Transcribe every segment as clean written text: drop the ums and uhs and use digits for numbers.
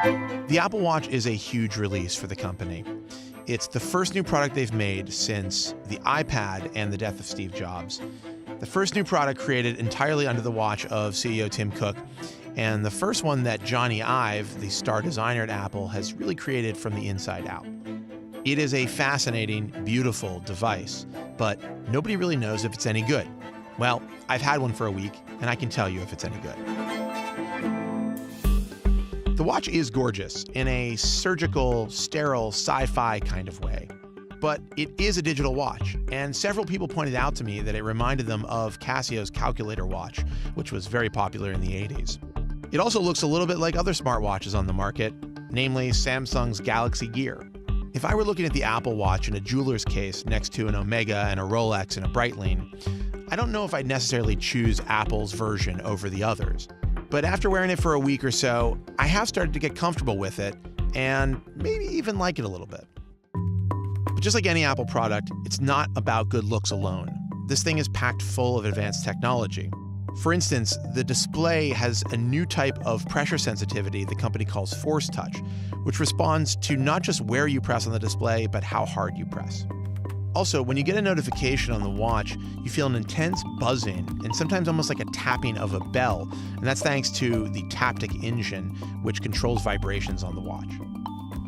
The Apple Watch is a huge release for the company. It's the first new product they've made since the iPad and the death of Steve Jobs. The first new product created entirely under the watch of CEO Tim Cook, and the first one that Johnny Ive, the star designer at Apple, has really created from the inside out. It is a fascinating, beautiful device, but nobody really knows if it's any good. Well, I've had one for a week, and I can tell you if it's any good. The watch is gorgeous in a surgical, sterile, sci-fi kind of way. But it is a digital watch, and several people pointed out to me that it reminded them of Casio's calculator watch, which was very popular in the 80s. It also looks a little bit like other smartwatches on the market, namely Samsung's Galaxy Gear. If I were looking at the Apple Watch in a jeweler's case next to an Omega and a Rolex and a Breitling, I don't know if I'd necessarily choose Apple's version over the others. But after wearing it for a week or so, I have started to get comfortable with it and maybe even like it a little bit. But just like any Apple product, it's not about good looks alone. This thing is packed full of advanced technology. For instance, the display has a new type of pressure sensitivity the company calls Force Touch, which responds to not just where you press on the display, but how hard you press. Also, when you get a notification on the watch, you feel an intense buzzing and sometimes almost like a tapping of a bell, and that's thanks to the Taptic engine, which controls vibrations on the watch.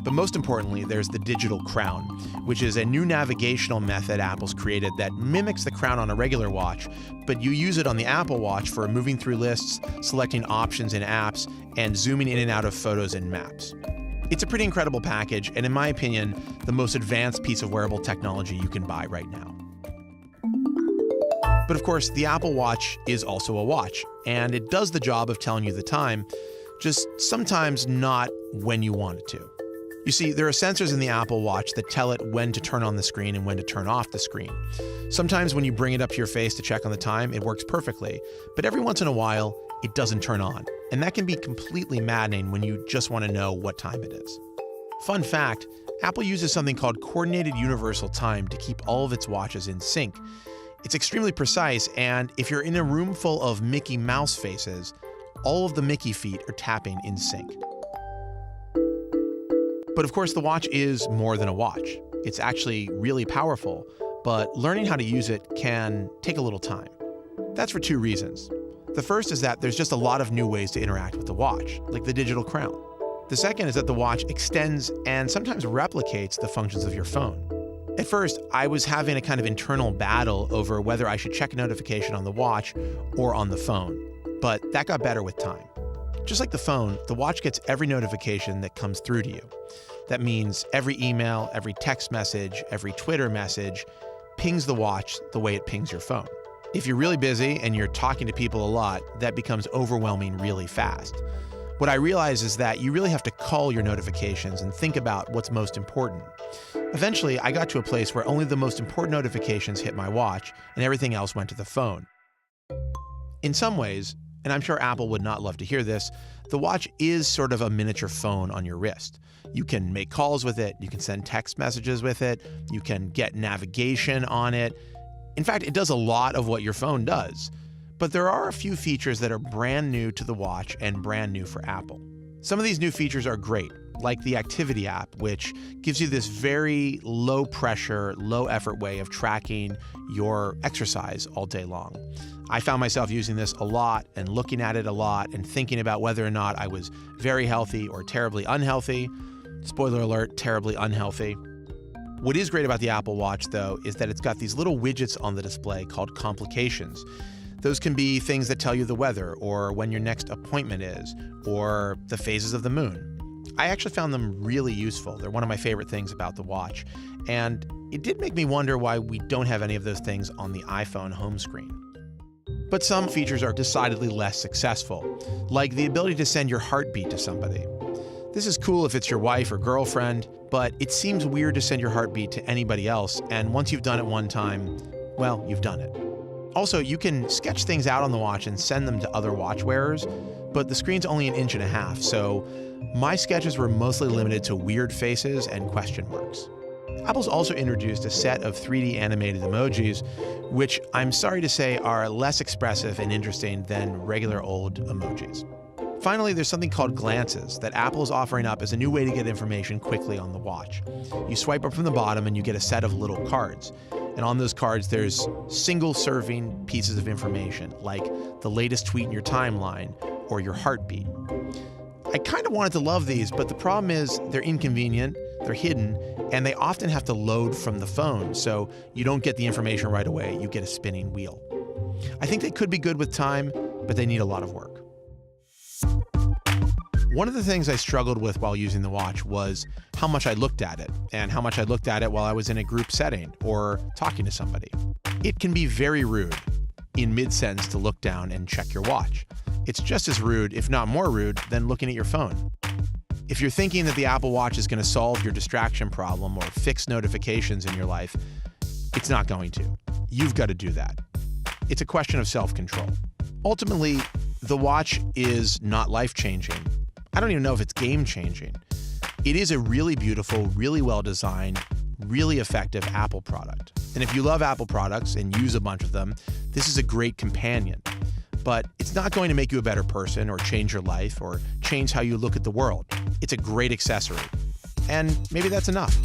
But most importantly, there's the digital crown, which is a new navigational method Apple's created that mimics the crown on a regular watch, but you use it on the Apple Watch for moving through lists, selecting options in apps, and zooming in and out of photos and maps. It's a pretty incredible package, and in my opinion, the most advanced piece of wearable technology you can buy right now. But of course, the Apple Watch is also a watch, and it does the job of telling you the time, just sometimes not when you want it to. You see, there are sensors in the Apple Watch that tell it when to turn on the screen and when to turn off the screen. Sometimes when you bring it up to your face to check on the time, it works perfectly, but every once in a while, it doesn't turn on. And that can be completely maddening when you just want to know what time it is. Fun fact, Apple uses something called Coordinated Universal Time to keep all of its watches in sync. It's extremely precise, and if you're in a room full of Mickey Mouse faces, all of the Mickey feet are tapping in sync. But of course, the watch is more than a watch. It's actually really powerful, but learning how to use it can take a little time. That's for two reasons. The first is that there's just a lot of new ways to interact with the watch, like the digital crown. The second is that the watch extends and sometimes replicates the functions of your phone. At first, I was having a kind of internal battle over whether I should check a notification on the watch or on the phone, but that got better with time. Just like the phone, the watch gets every notification that comes through to you. That means every email, every text message, every Twitter message pings the watch the way it pings your phone. If you're really busy and you're talking to people a lot, that becomes overwhelming really fast. What I realize is that you really have to cull your notifications and think about what's most important. Eventually, I got to a place where only the most important notifications hit my watch and everything else went to the phone. In some ways, and I'm sure Apple would not love to hear this, the watch is sort of a miniature phone on your wrist. You can make calls with it, you can send text messages with it, you can get navigation on it. In fact, it does a lot of what your phone does. But there are a few features that are brand new to the watch and brand new for Apple. Some of these new features are great, like the Activity app, which gives you this very low pressure, low effort way of tracking your exercise all day long. I found myself using this a lot and looking at it a lot and thinking about whether or not I was very healthy or terribly unhealthy. Spoiler alert, terribly unhealthy. What is great about the Apple Watch, though, is that it's got these little widgets on the display called complications. Those can be things that tell you the weather, or when your next appointment is, or the phases of the moon. I actually found them really useful. They're one of my favorite things about the watch. And it did make me wonder why we don't have any of those things on the iPhone home screen. But some features are decidedly less successful, like the ability to send your heartbeat to somebody. This is cool if it's your wife or girlfriend, but it seems weird to send your heartbeat to anybody else, and once you've done it one time, well, you've done it. Also, you can sketch things out on the watch and send them to other watch wearers, but the screen's only 1.5 inches, so my sketches were mostly limited to weird faces and question marks. Apple's also introduced a set of 3D animated emojis, which I'm sorry to say are less expressive and interesting than regular old emojis. Finally, there's something called glances that Apple is offering up as a new way to get information quickly on the watch. You swipe up from the bottom and you get a set of little cards. And on those cards, there's single-serving pieces of information, like the latest tweet in your timeline or your heartbeat. I kind of wanted to love these, but the problem is they're inconvenient, they're hidden, and they often have to load from the phone, so you don't get the information right away, you get a spinning wheel. I think they could be good with time, but they need a lot of work. One of the things I struggled with while using the watch was how much I looked at it, and how much I looked at it while I was in a group setting or talking to somebody. It can be very rude in mid-sentence to look down and check your watch. It's just as rude, if not more rude, than looking at your phone. If you're thinking that the Apple Watch is going to solve your distraction problem or fix notifications in your life, it's not going to. You've got to do that. It's a question of self-control. Ultimately, the watch is not life-changing. I don't even know if it's game-changing. It is a really beautiful, really well-designed, really effective Apple product. And if you love Apple products and use a bunch of them, this is a great companion. But it's not going to make you a better person or change your life or change how you look at the world. It's a great accessory. And maybe that's enough.